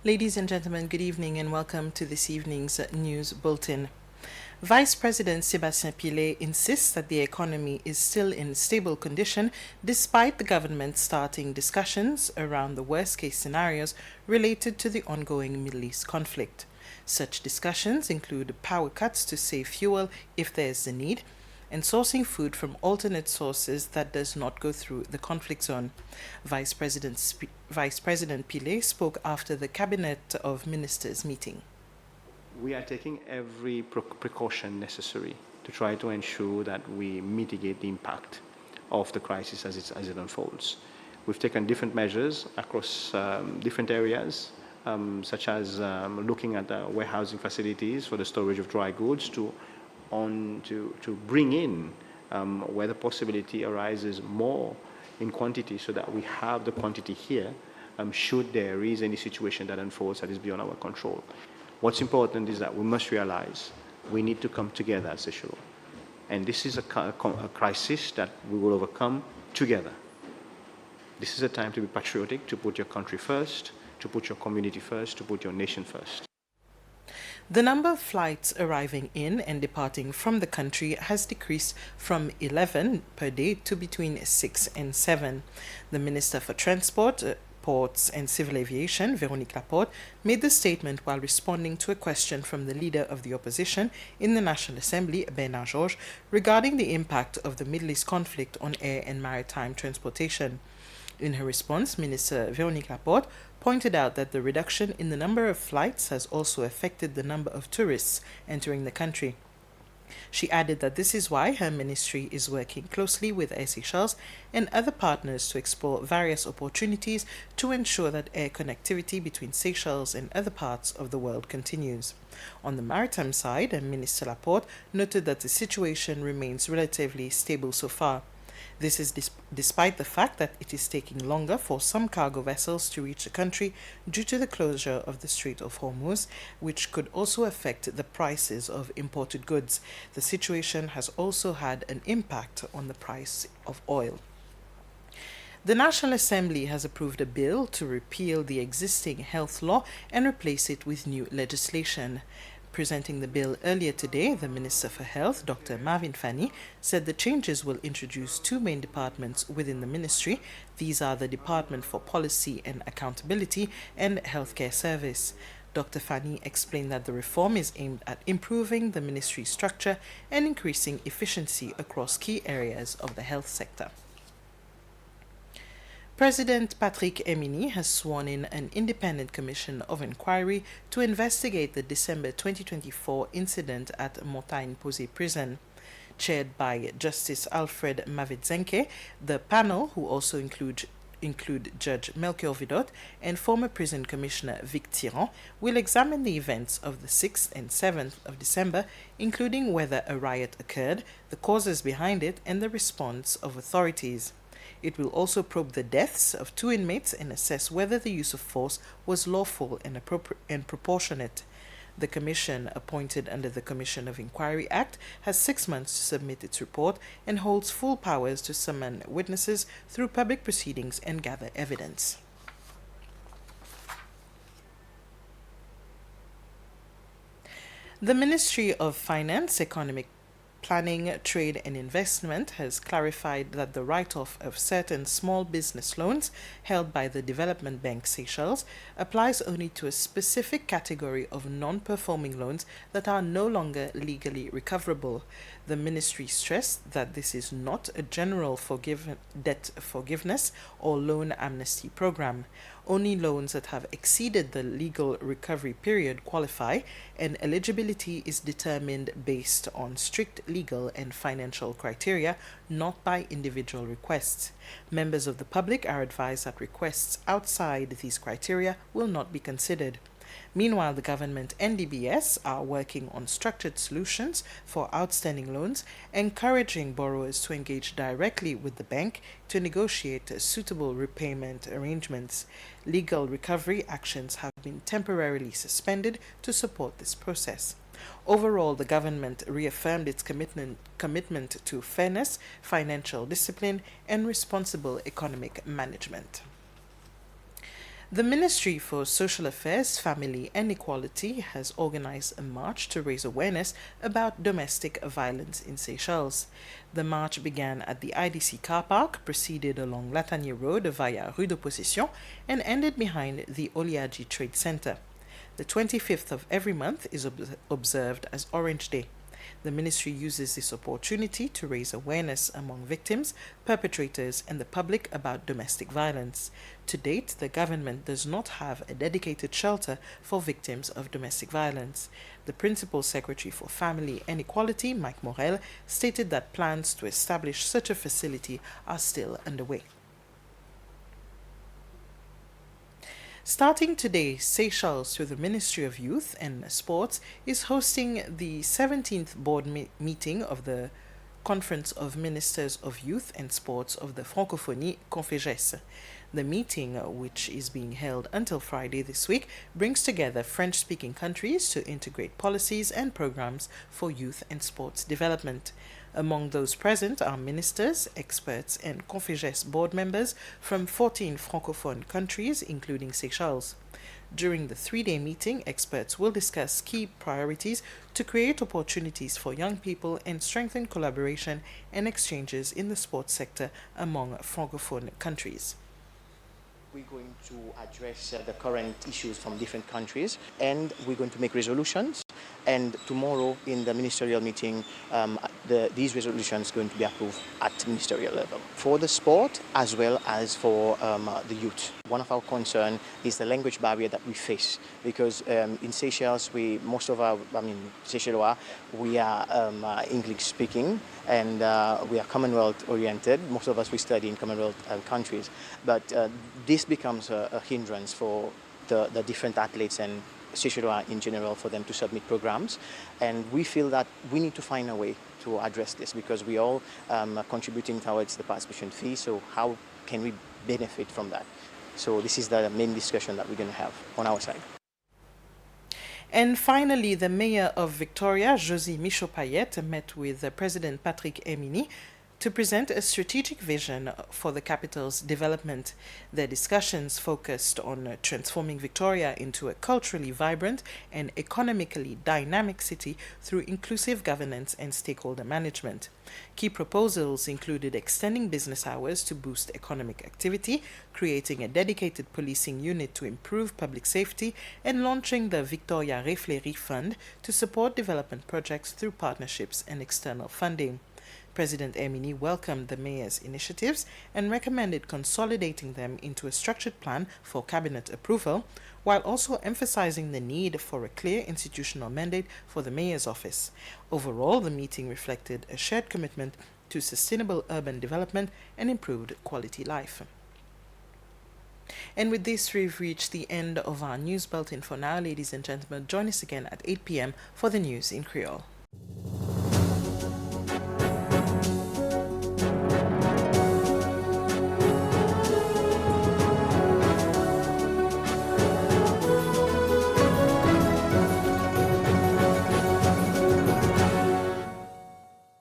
Ladies and gentlemen, good evening and welcome to this evening's news bulletin. Vice President Sébastien Pillet insists that the economy is still in stable condition despite the government starting discussions around the worst-case scenarios related to the ongoing Middle East conflict. Such discussions include power cuts to save fuel if there is a need, and sourcing food from alternate sources that does not go through the conflict zone. Vice President Pillet spoke after the Cabinet of Ministers meeting. We are taking every precaution necessary to try to ensure that we mitigate the impact of the crisis as it unfolds. We've taken different measures across different areas, such as looking at warehousing facilities for the storage of dry goods to bring in where the possibility arises more in quantity so that we have the quantity here should there is any situation that unfolds that is beyond our control. What's important is that we must realize we need to come together as Seychelles. And this is a crisis that we will overcome together. This is a time to be patriotic, to put your country first, to put your community first, to put your nation first. The number of flights arriving in and departing from the country has decreased from 11 per day to between 6 and 7. The Minister for Transport, Ports and Civil Aviation, Véronique Laporte, made the statement while responding to a question from the leader of the opposition in the National Assembly, Bernard Georges, regarding the impact of the Middle East conflict on air and maritime transportation. In her response, Minister Véronique Laporte pointed out that the reduction in the number of flights has also affected the number of tourists entering the country. She added that this is why her ministry is working closely with Air Seychelles and other partners to explore various opportunities to ensure that air connectivity between Seychelles and other parts of the world continues. On the maritime side, Minister Laporte noted that the situation remains relatively stable so far. This is despite the fact that it is taking longer for some cargo vessels to reach the country due to the closure of the Strait of Hormuz, which could also affect the prices of imported goods. The situation has also had an impact on the price of oil. The National Assembly has approved a bill to repeal the existing health law and replace it with new legislation. Presenting the bill earlier today, the Minister for Health, Dr. Marvin Fani, said the changes will introduce two main departments within the ministry. These are the Department for Policy and Accountability and Healthcare Service. Dr. Fani explained that the reform is aimed at improving the ministry's structure and increasing efficiency across key areas of the health sector. President Patrick Emini has sworn in an independent commission of inquiry to investigate the December 2024 incident at Montagne Posée Prison. Chaired by Justice Alfred Mavedzenke, the panel, who also include Judge Melchior Vidot and former prison commissioner Vic Tiran, will examine the events of the 6th and 7th of December, including whether a riot occurred, the causes behind it, and the response of authorities. It will also probe the deaths of two inmates and assess whether the use of force was lawful and proportionate. The commission, appointed under the Commission of Inquiry Act, has 6 months to submit its report and holds full powers to summon witnesses through public proceedings and gather evidence. The Ministry of Finance, Economic Planning, Trade and Investment has clarified that the write-off of certain small business loans held by the Development Bank Seychelles applies only to a specific category of non-performing loans that are no longer legally recoverable. The ministry stressed that this is not a general debt forgiveness or loan amnesty program. Only loans that have exceeded the legal recovery period qualify, and eligibility is determined based on strict legal and financial criteria, not by individual requests. Members of the public are advised that requests outside these criteria will not be considered. Meanwhile, the government and DBS are working on structured solutions for outstanding loans, encouraging borrowers to engage directly with the bank to negotiate suitable repayment arrangements. Legal recovery actions have been temporarily suspended to support this process. Overall, the government reaffirmed its commitment to fairness, financial discipline, and responsible economic management. The Ministry for Social Affairs, Family and Equality has organized a march to raise awareness about domestic violence in Seychelles. The march began at the IDC car park, proceeded along Latanier Road via Rue de Possession, and ended behind the Oliaji Trade Center. The 25th of every month is observed as Orange Day. The ministry uses this opportunity to raise awareness among victims, perpetrators, and the public about domestic violence. To date, the government does not have a dedicated shelter for victims of domestic violence. The Principal Secretary for Family and Equality, Mike Morel, stated that plans to establish such a facility are still underway. Starting today, Seychelles, through the Ministry of Youth and Sports, is hosting the 17th board meeting of the Conference of Ministers of Youth and Sports of the Francophonie, CONFEGES. The meeting, which is being held until Friday this week, brings together French-speaking countries to integrate policies and programs for youth and sports development. Among those present are ministers, experts, and CONFEGES board members from 14 Francophone countries, including Seychelles. During the three-day meeting, experts will discuss key priorities to create opportunities for young people and strengthen collaboration and exchanges in the sports sector among Francophone countries. We're going to address the current issues from different countries, and we're going to make resolutions. And tomorrow in the ministerial meeting, these resolutions are going to be approved at ministerial level for the sport as well as for the youth. One of our concerns is the language barrier that we face, because in Seychelles, Seychellois, we are English speaking, and we are Commonwealth oriented. Most of us, we study in Commonwealth countries, but this becomes a hindrance for the different athletes and Seychellois in general for them to submit programs, and we feel that we need to find a way to address this, because we all are contributing towards the participation fee. So how can we benefit from that? So this is the main discussion that we're going to have on our side. And finally, the mayor of Victoria, Josie Michaud-Payette, met with President Patrick Emini to present a strategic vision for the capital's development. Their discussions focused on transforming Victoria into a culturally vibrant and economically dynamic city through inclusive governance and stakeholder management. Key proposals included extending business hours to boost economic activity, creating a dedicated policing unit to improve public safety, and launching the Victoria Refléri Fund to support development projects through partnerships and external funding. President Emini welcomed the mayor's initiatives and recommended consolidating them into a structured plan for cabinet approval, while also emphasizing the need for a clear institutional mandate for the mayor's office. Overall, the meeting reflected a shared commitment to sustainable urban development and improved quality life. And with this, we've reached the end of our news bulletin for now. Ladies and gentlemen, join us again at 8 p.m. for the news in Creole.